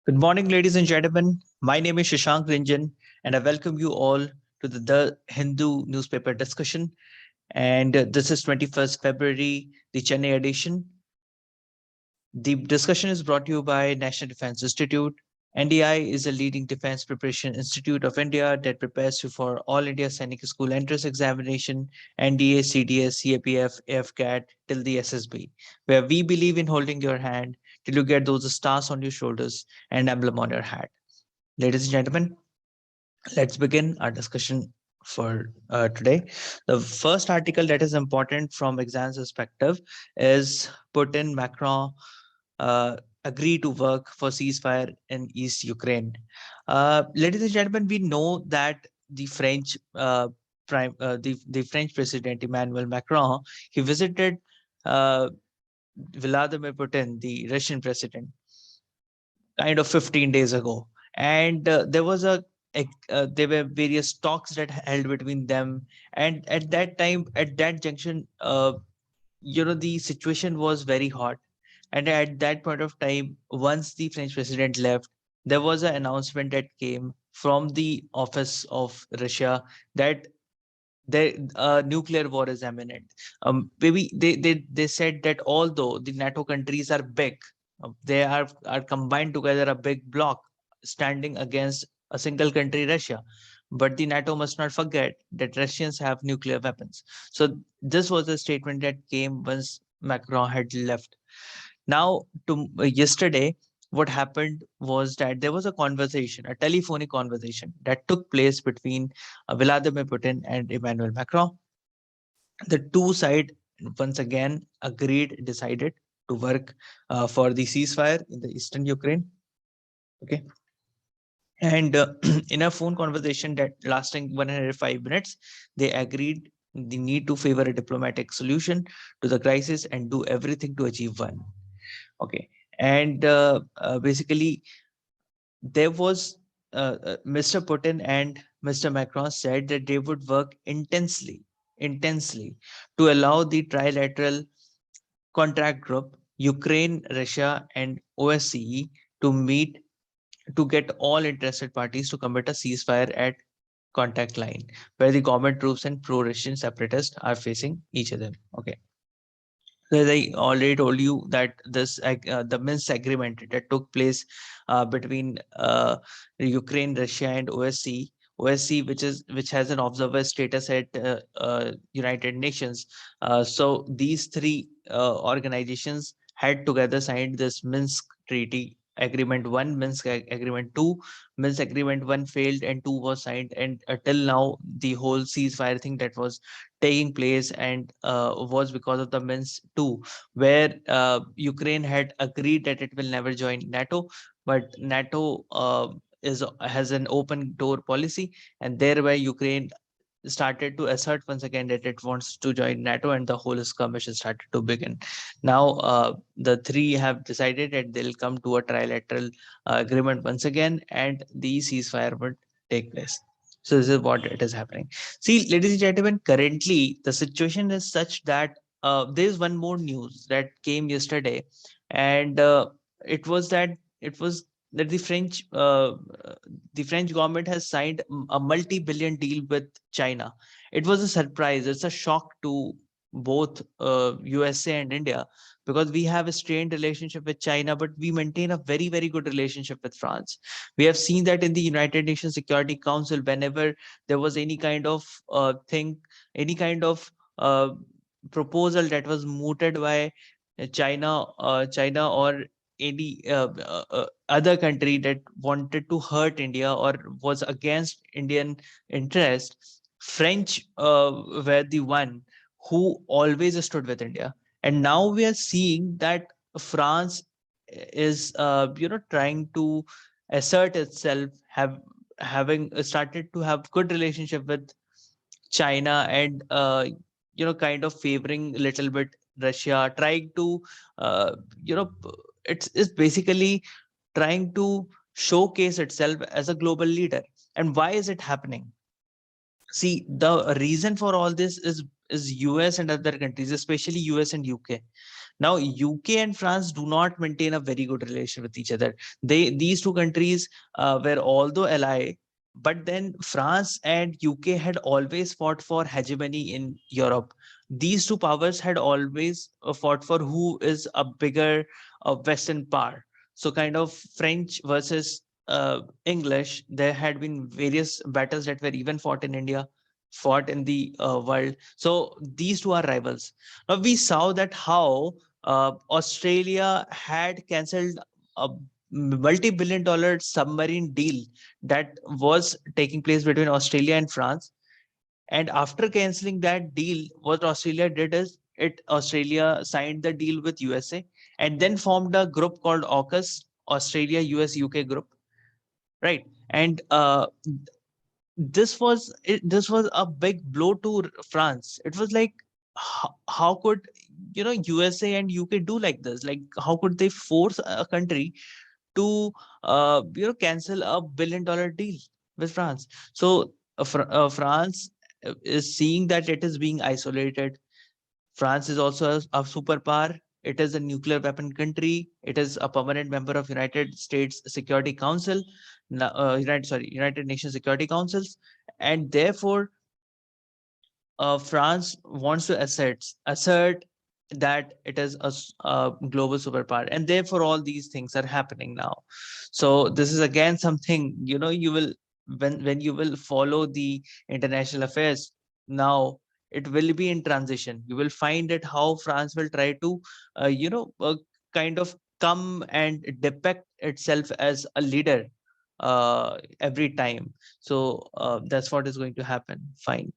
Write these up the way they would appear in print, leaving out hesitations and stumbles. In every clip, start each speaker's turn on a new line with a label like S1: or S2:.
S1: Good morning, ladies and gentlemen. My name is Shashank Ranjan, and I welcome you all to the Hindu newspaper discussion. And this is 21st February, the Chennai edition. The discussion is brought to you by National Defense Institute. NDI is a leading defense preparation institute of India that prepares you for All India Sainik School entrance examination, NDA, CDS, CAPF, Afcat, till the SSB, where we believe in holding your hand till you get those stars on your shoulders and emblem on your hat. Ladies and gentlemen, let's begin our discussion for today. The first article that is important from exams perspective is Putin Macron agree to work for ceasefire in East Ukraine. Ladies and gentlemen, we know that the French the French President Emmanuel Macron, he visited uh, Vladimir Putin, the Russian president, kind of 15 days ago, and there were various talks that held between them, and at that time, at that junction, the situation was very hot. And at that point of time, once the French president left, there was an announcement that came from the office of Russia that the nuclear war is imminent. Maybe they said that although the NATO countries are big, they are combined together a big bloc standing against a single country, Russia. But the NATO must not forget that Russians have nuclear weapons. So this was a statement that came once Macron had left. Now, to yesterday, what happened was that there was a conversation, a telephonic conversation that took place between Vladimir Putin and Emmanuel Macron. The two sides once again decided to work for the ceasefire in the eastern Ukraine. Okay. And in a phone conversation that lasting 105 minutes, they agreed the need to favor a diplomatic solution to the crisis and do everything to achieve one. Okay. And basically, there was Mr. Putin and Mr. Macron said that they would work intensely to allow the trilateral contract group, Ukraine, Russia, and OSCE to meet to get all interested parties to commit a ceasefire at contact line, where the government troops and pro-Russian separatists are facing each other. Okay. So as I already told you that the Minsk agreement that took place between Ukraine, Russia, and OSCE, which has an observer status at United Nations. So these three organizations had together signed this Minsk Treaty Agreement 1, Agreement 2. Minsk Agreement 1 failed and 2 was signed, and till now the whole ceasefire thing that was taking place and was because of the Minsk 2, where Ukraine had agreed that it will never join NATO, but NATO has an open door policy, and thereby Ukraine started to assert once again that it wants to join NATO, and the whole skirmish started to begin. Now, the three have decided that they'll come to a trilateral agreement once again, and the ceasefire would take place. So this is what it is happening. See, ladies and gentlemen, currently the situation is such that there is one more news that came yesterday, and it was that the French government has signed a multi-billion deal with China. It was a surprise. It's a shock to both USA and India, because we have a strained relationship with China, but we maintain a very, very good relationship with France. We have seen that in the United Nations Security Council, whenever there was any kind of any kind of proposal that was mooted by China or any other country that wanted to hurt India or was against Indian interest, French were the one who always stood with India. And now we are seeing that France is trying to assert itself, having started to have good relationship with China, and kind of favoring a little bit Russia, trying to you know it's basically trying to showcase itself as a global leader. And why is it happening? See, the reason for all this is is US and other countries, especially US and UK. Now, UK and France do not maintain a very good relation with each other. These two countries were although ally, but then France and UK had always fought for hegemony in Europe. These two powers had always fought for who is a bigger Western power. So, kind of French versus English. There had been various battles that were even fought in India, fought in the world. So these two are rivals. Now we saw that how Australia had cancelled a multi-billion dollar submarine deal that was taking place between Australia and France. And after cancelling that deal, what Australia did is Australia signed the deal with USA and then formed a group called AUKUS, Australia, US, UK group, right? And this was a big blow to France. It was like, how could USA and UK do like this? Like, how could they force a country to cancel a $1 billion deal with France? So France is seeing that it is being isolated. France is also a superpower. It is a nuclear weapon country. It is a permanent member of United States Security Council, United Nations Security Councils, and therefore France wants to assert that it is a global superpower, and therefore all these things are happening now. So this is again something you will, when you will follow the international affairs now, it will be in transition. You will find that how France will try to kind of come and depict itself as a leader every time. So that's what is going to happen. Fine.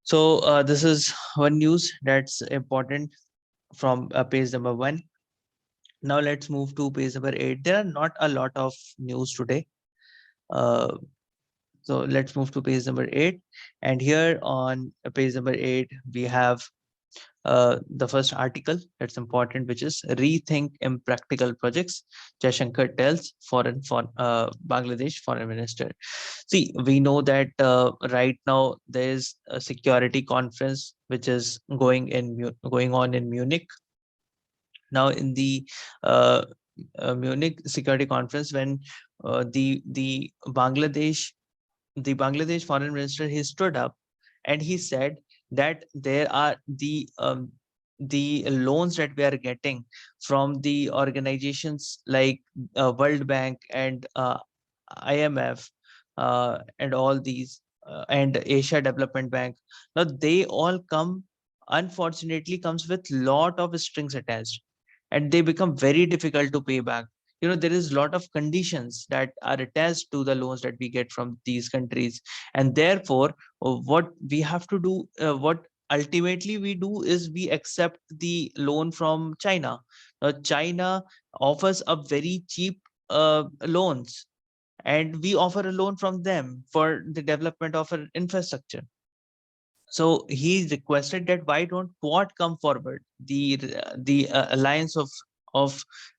S1: So this is one news that's important from page number 1. Now let's move to page number 8. There are not a lot of news today. Uh, so let's move to page number 8. And here on page number 8, we have the first article that's important, which is Rethink Impractical Projects. Jaishankar tells Bangladesh foreign minister. See, we know that right now there is a security conference which is going on in Munich. Now, in the Munich security conference, when the Bangladesh foreign minister, he stood up and he said that there are the loans that we are getting from the organizations like World Bank and IMF and all these and Asia Development Bank. Now they all unfortunately comes with lot of strings attached, and they become very difficult to pay back. There is a lot of conditions that are attached to the loans that we get from these countries, and therefore what we have to do, what ultimately we do, is we accept the loan from China. Now China offers a very cheap loans, and we offer a loan from them for the development of an infrastructure. So he requested that why don't Quad come forward, the alliance of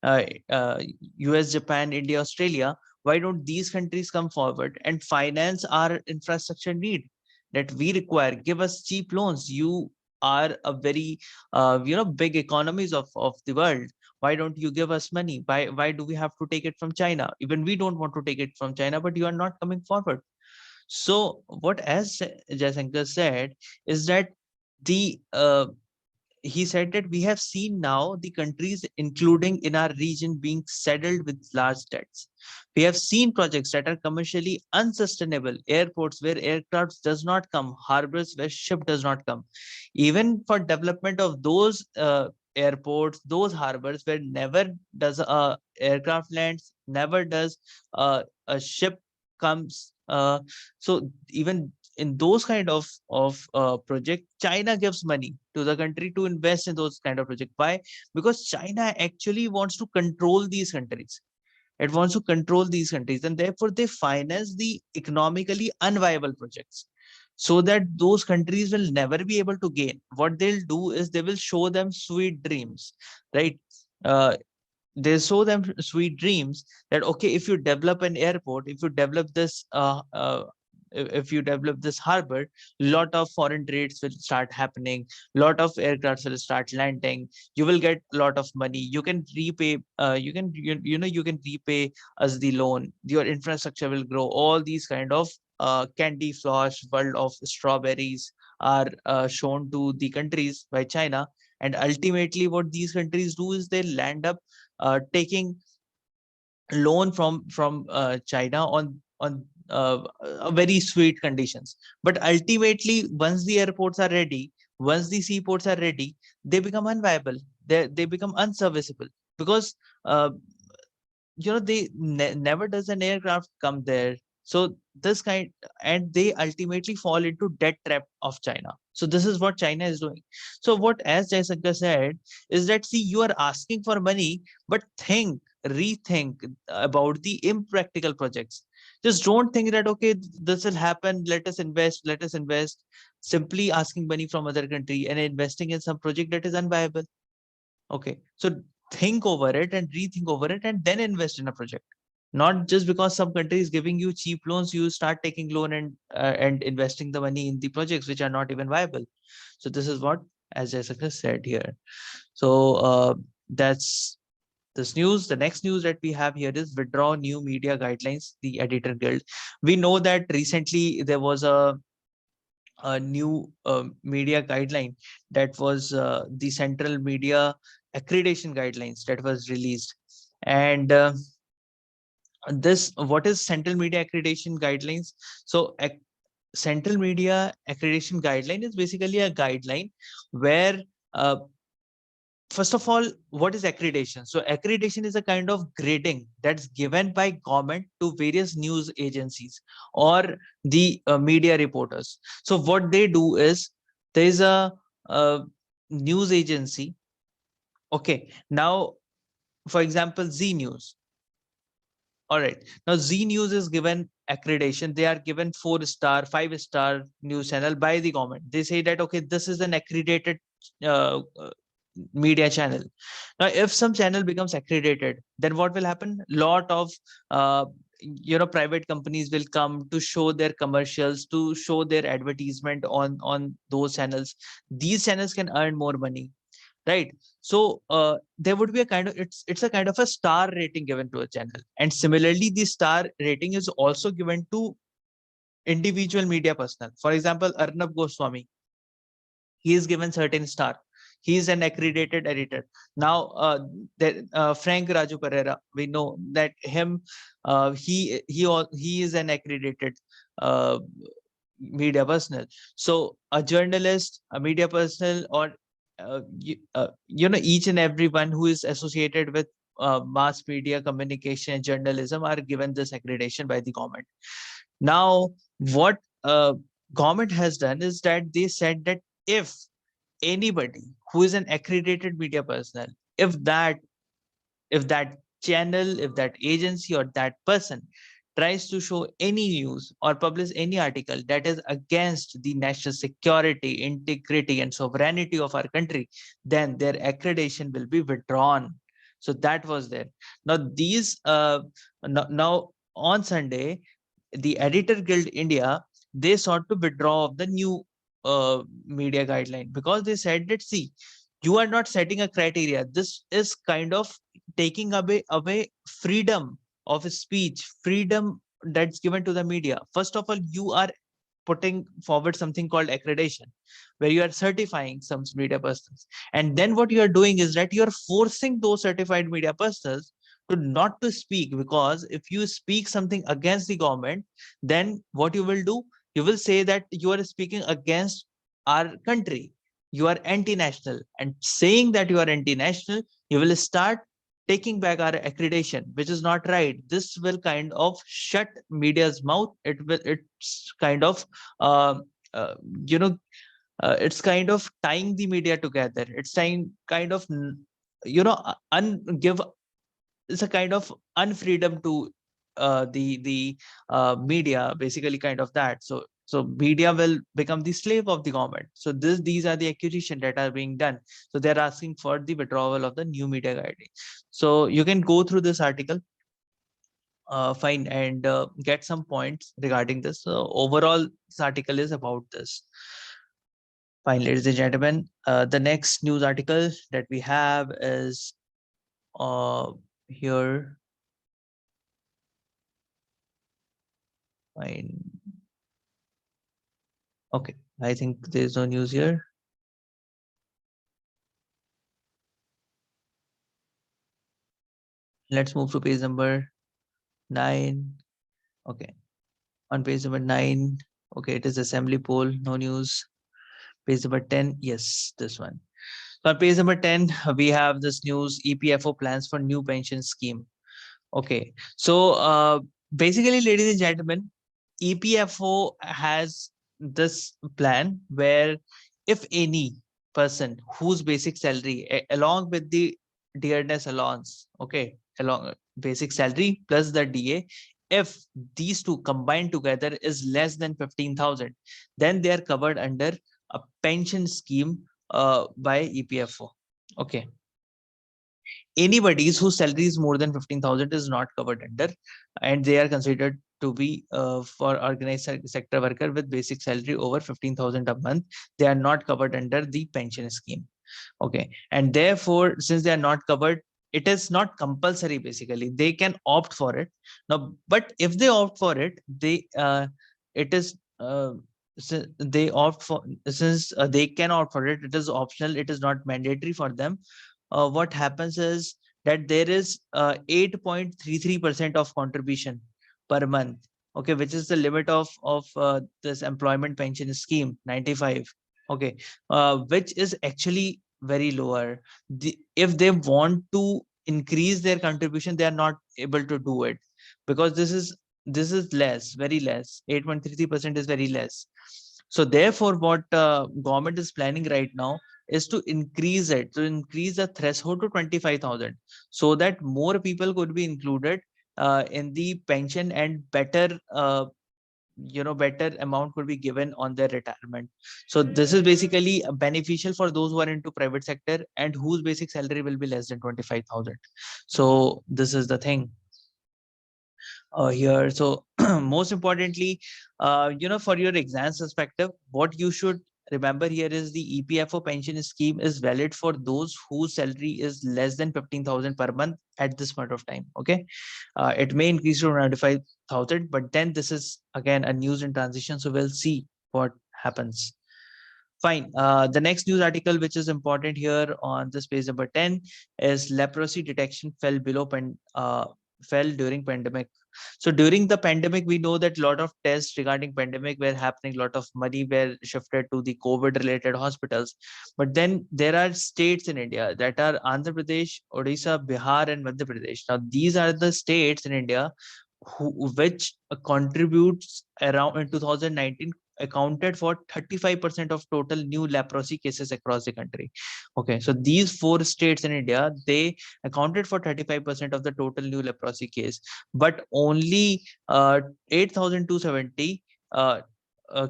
S1: uh, uh, US, Japan, India, Australia. Why don't these countries come forward and finance our infrastructure need that we require? Give us cheap loans. You are a very big economies of the world. Why don't you give us money? Why do we have to take it from China? Even we don't want to take it from China, but you are not coming forward. So what, as Jaishankar said, is that the he said that we have seen now the countries, including in our region, being saddled with large debts. We have seen projects that are commercially unsustainable, airports where aircraft does not come, harbors where ship does not come. Even for development of those airports, those harbors where never does a aircraft lands, never does a ship comes. So even in those kind of project, China gives money to the country to invest in those kind of project. Why? Because China actually wants to control these countries. It wants to control these countries, and therefore they finance the economically unviable projects, so that those countries will never be able to gain. What they'll do is they will show them sweet dreams, right? They show them sweet dreams that, okay, if you develop an airport, if you develop this if you develop this harbor, lot of foreign trades will start happening, lot of aircrafts will start landing, you will get a lot of money, you can repay, you can repay us the loan, your infrastructure will grow. All these kind of candy floss world of strawberries are shown to the countries by China. And ultimately what these countries do is they land up taking loan from China on very sweet conditions. But ultimately, once the airports are ready, once the seaports are ready, they become unviable. They become unserviceable because never does an aircraft come there. So this kind, and they ultimately fall into debt trap of China. So this is what China is doing. So what, as Jaisankar said, is that, see, you are asking for money, but rethink about the impractical projects. Just don't think that, okay, this will happen, let us invest. Simply asking money from other country and investing in some project that is unviable. Okay, so think over it and rethink over it and then invest in a project. Not just because some country is giving you cheap loans, you start taking loan and investing the money in the projects which are not even viable. So this is what, as Jessica said here. So that's this news. The next news that we have here is withdraw new media guidelines, the Editor Guild. We know that recently there was a new media guideline that was the Central Media Accreditation Guidelines that was released. And this, what is Central Media Accreditation Guidelines? So Central Media Accreditation Guideline is basically a guideline where first of all, what is accreditation? So accreditation is a kind of grading that's given by government to various news agencies or the media reporters. So what they do is, there is a news agency. Okay, now, for example, Z News. All right, now Z News is given accreditation. They are given 4-star, 5-star news channel by the government. They say that, okay, this is an accredited media channel. Now, if some channel becomes accredited, then what will happen? Lot of private companies will come to show their commercials, to show their advertisement on those channels. These channels can earn more money, right? So there would be a kind of, it's a kind of a star rating given to a channel. And similarly, the star rating is also given to individual media personnel. For example, Arnab Goswami, he is given certain star. He is an accredited editor. Now, Frank Raju Pereira, we know that him, he is an accredited uh, media personnel. So a journalist, a media personnel, or each and everyone who is associated with mass media communication and journalism are given this accreditation by the government. Now, what government has done is that they said that if anybody who is an accredited media personnel, if that channel, if that agency or that person tries to show any news or publish any article that is against the national security, integrity, and sovereignty of our country, then their accreditation will be withdrawn. So that was there. Now these now on Sunday, the Editor Guild India, they sought to withdraw of the new media guideline, because they said that, see, you are not setting a criteria. This is kind of taking away freedom of speech, freedom that's given to the media. First of all, you are putting forward something called accreditation, where you are certifying some media persons. And then what you are doing is that you are forcing those certified media persons to not to speak, because if you speak something against the government, then what you will do, you will say that you are speaking against our country, you are anti-national, and saying that you are anti-national, you will start taking back our accreditation, which is not right. This will kind of shut media's mouth. It's kind of uh, uh, you know it's kind of tying the media together. It's tying kind of give, it's a kind of unfreedom to the media, basically, kind of that. So media will become the slave of the government. So these are the accusations that are being done. So they're asking for the withdrawal of the new media guidelines. So you can go through this article. fine, and get some points regarding this. So overall, this article is about this. Fine, ladies and gentlemen, the next news article that we have is here. Fine. Okay, I think there's no news here. Let's move to page number 9. Okay, on page number 9, okay, it is assembly poll, no news. Page number 10, yes, this one. So on page number 10, we have this news: EPFO plans for new pension scheme. Okay, so basically, ladies and gentlemen, EPFO has this plan where if any person whose basic salary along with the dearness allowance, okay, along basic salary plus the DA, if these two combined together is less than 15,000, then they are covered under a pension scheme by EPFO. Okay, anybody whose salary is more than 15,000 is not covered under, and they are considered to be for organized sector worker with basic salary over 15,000 a month. They are not covered under the pension scheme. Okay, and therefore, since they are not covered, it is not compulsory. Basically, they can opt for it now, but if they opt for it, it is they opt for, since they can opt for it, it is optional, it is not mandatory for them. What happens is that there is 8.33% of contribution per month, okay, which is the limit of this employment pension scheme 95. Okay, which is actually very lower. If they want to increase their contribution, they are not able to do it, because this is less, very less. 8.33% is very less. So therefore, what government is planning right now is to increase it, to increase the threshold to 25,000, so that more people could be included in the pension, and better better amount could be given on their retirement. So this is basically beneficial for those who are into private sector and whose basic salary will be less than 25,000. So this is the thing here. So most importantly, for your exams perspective, what you should remember here is the EPFO pension scheme is valid for those whose salary is less than 15,000 per month at this point of time. Okay, it may increase to 95,000, but then this is again a news in transition, so we'll see what happens. Fine. The next news article, which is important here on this page number 10, is leprosy detection fell during pandemic. So during the pandemic, we know that a lot of tests regarding pandemic were happening, a lot of money were shifted to the COVID related hospitals. But then there are states in India that are Andhra Pradesh, Odisha, Bihar, and Madhya Pradesh. Now these are the states in India which contributes around in 2019 accounted for 35% of total new leprosy cases across the country. Okay, so these 4 states in India, they accounted for 35% of the total new leprosy case, but only 8,270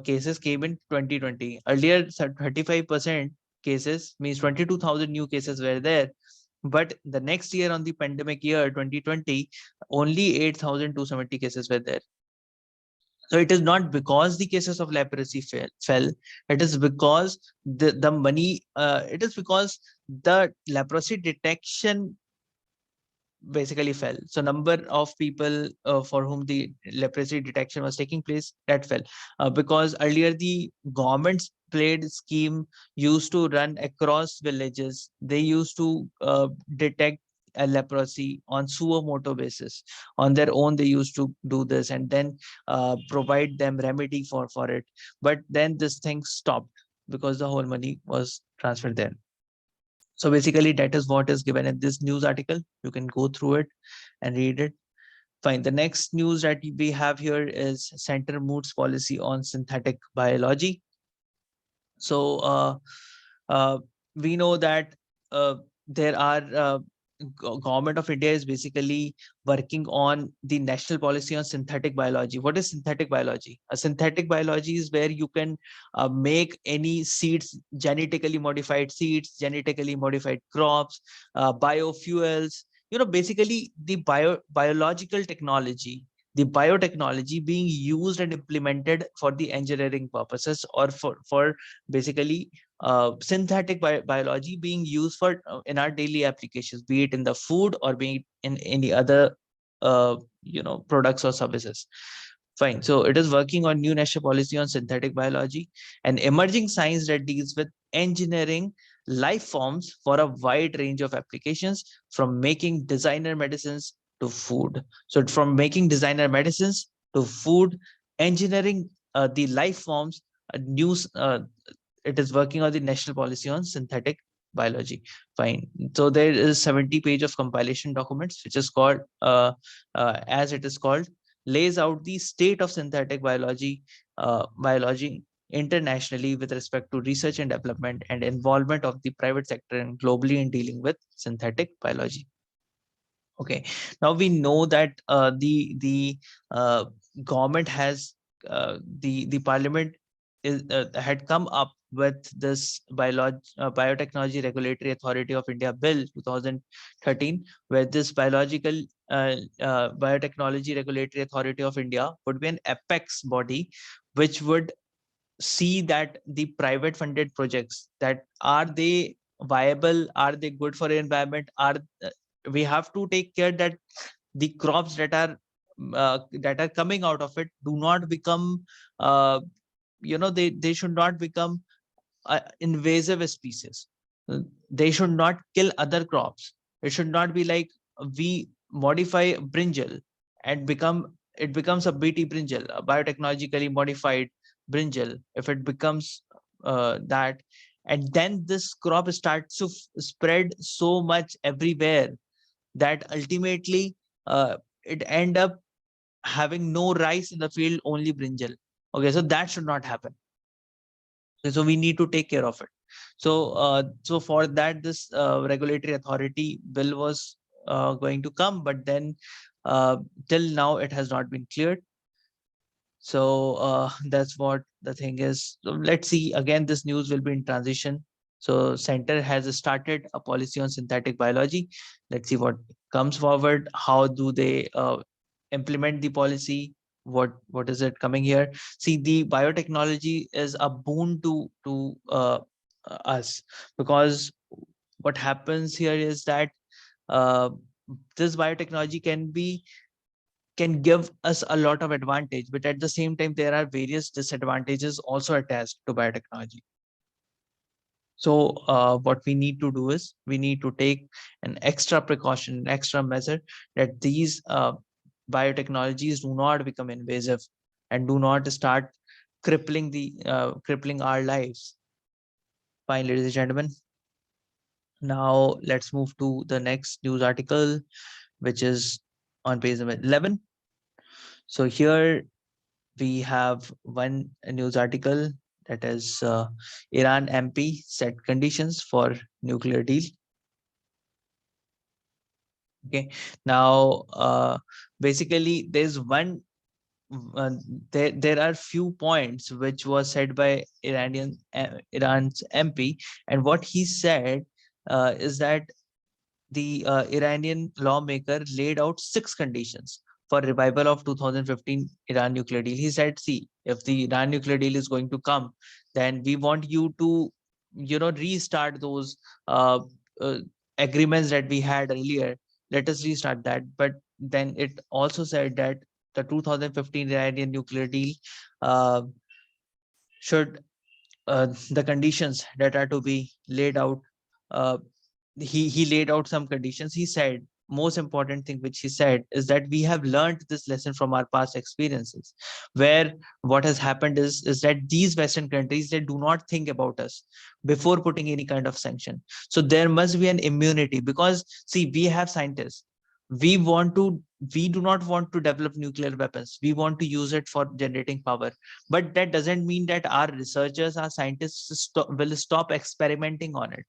S1: cases came in 2020. Earlier, 35% cases means 22,000 new cases were there, but the next year, on the pandemic year 2020, only 8,270 cases were there. So it is not because the cases of leprosy fell. It is because the money. It is because the leprosy detection basically fell. So number of people for whom the leprosy detection was taking place, that fell, because earlier the government's played scheme used to run across villages. They used to detect a leprosy on suo moto basis. On their own, they used to do this and then provide them remedy for it. But then this thing stopped because the whole money was transferred there. So basically, that is what is given in this news article. You can go through it and read it. Fine. The next news that we have here is Center moots policy on synthetic biology. So we know that there are government of India is basically working on the national policy on synthetic biology. What is synthetic biology? A synthetic biology is where you can make any seeds, genetically modified crops, biofuels. basically the biological technology, the biotechnology being used and implemented for the engineering purposes, or for basically synthetic biology being used for in our daily applications, be it in the food or be it in any other products or services. Fine. So it is working on new national policy on synthetic biology, and emerging science that deals with engineering life forms for a wide range of applications, from making designer medicines to food. So from making designer medicines to food, engineering the life forms, it is working on the national policy on synthetic biology. Fine. So there is 70 page of compilation documents, which is called, as it is called, lays out the state of synthetic biology internationally with respect to research and development and involvement of the private sector and globally in dealing with synthetic biology. Okay, now we know that the government has the parliament had come up with this biotechnology regulatory authority of India bill 2013, where this biotechnology regulatory authority of India would be an apex body, which would see that the private funded projects, that are they viable, are they good for the environment, we have to take care that the crops that are coming out of it do not become they should not become invasive species. They should not kill other crops. It should not be like we modify brinjal and it becomes a BT brinjal, a biotechnologically modified brinjal. If it becomes that, and then this crop starts to spread so much everywhere that ultimately it end up having no rice in the field, only brinjal. Okay, so that should not happen. So we need to take care of it. So for that, this regulatory authority bill was going to come, but then till now it has not been cleared. So that's what the thing is. So let's see, again, this news will be in transition. So center has started a policy on synthetic biology. Let's see what comes forward. How do they implement the policy? What is it coming here? See, the biotechnology is a boon to us, because what happens here is that uh, this biotechnology can give us a lot of advantage, but at the same time there are various disadvantages also attached to biotechnology. So what we need to do is we need to take an extra precaution, an extra measure, that these biotechnologies do not become invasive and do not start crippling our lives. Fine, ladies and gentlemen. Now let's move to the next news article, which is on page number 11. So here we have one news article, that is Iran MP set conditions for nuclear deal. Okay, now basically there's one there are few points which was said by Iran's MP, and what he said is that the Iranian lawmaker laid out 6 conditions for revival of 2015 Iran nuclear deal. He said, see, if the Iran nuclear deal is going to come, then we want you to, restart those uh, agreements that we had earlier. Let us restart that. But then it also said that the 2015 Iranian nuclear deal should the conditions that are to be laid out, uh, he laid out some conditions. He said, most important thing which he said is that we have learned this lesson from our past experiences, where what has happened is that these Western countries, they do not think about us before putting any kind of sanction. So there must be an immunity, because see, we have scientists. We do not want to develop nuclear weapons. We want to use it for generating power. But that doesn't mean that our researchers, our scientists will stop experimenting on it.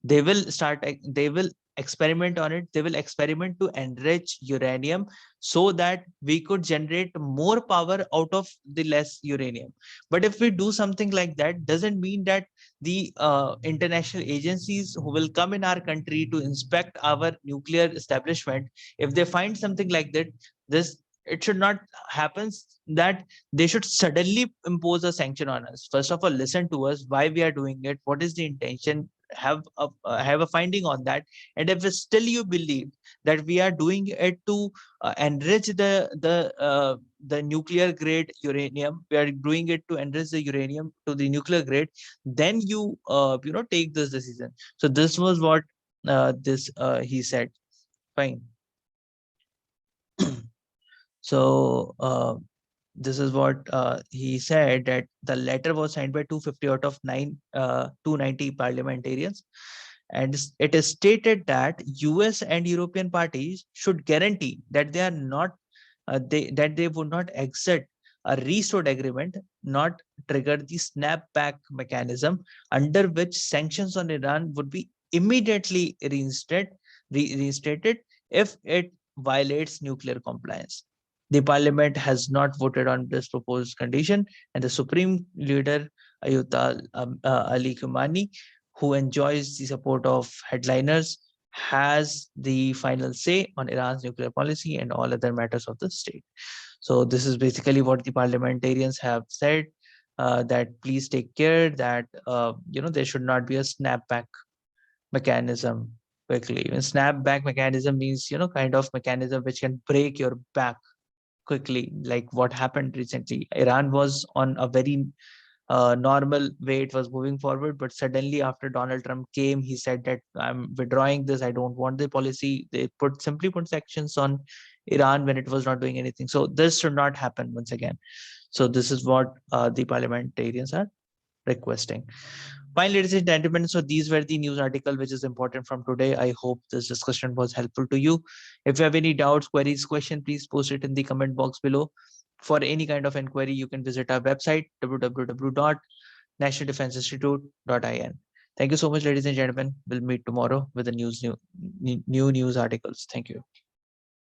S1: They will start, they will experiment on it. They will experiment to enrich uranium so that we could generate more power out of the less uranium. But if we do something like that, doesn't mean that the international agencies who will come in our country to inspect our nuclear establishment, if they find something like that, this, it should not happen that they should suddenly impose a sanction on us. First of all, listen to us, why we are doing it, what is the intention, have a finding on that. And if still you believe that we are doing it to enrich the nuclear grade uranium, we are doing it to enrich the uranium to the nuclear grade, then you take this decision. So this was what this he said. Fine. So this is what he said, that the letter was signed by 250 out of 290 parliamentarians. And it is stated that US and European parties should guarantee that they are not that they would not exit a restored agreement, not trigger the snapback mechanism under which sanctions on Iran would be immediately reinstated if it violates nuclear compliance. The parliament has not voted on this proposed condition, and the Supreme Leader Ayatollah Ali Khamenei, who enjoys the support of headliners, has the final say on Iran's nuclear policy and all other matters of the state. So this is basically what the parliamentarians have said, that please take care that there should not be a snapback mechanism quickly. Even snapback mechanism means kind of mechanism which can break your back quickly, like what happened recently. Iran was on a very normal way, it was moving forward, but suddenly after Donald Trump came, he said that I'm withdrawing this, I don't want the policy. They simply put sanctions on Iran when it was not doing anything. So this should not happen once again. So this is what the parliamentarians are requesting. Fine, ladies and gentlemen, so these were the news article which is important from today. I hope this discussion was helpful to you. If you have any doubts, queries, question, please post it in the comment box below. For any kind of inquiry, you can visit our website, www.nationaldefenseinstitute.in. Thank you so much, ladies and gentlemen. We'll meet tomorrow with the new news articles. Thank you.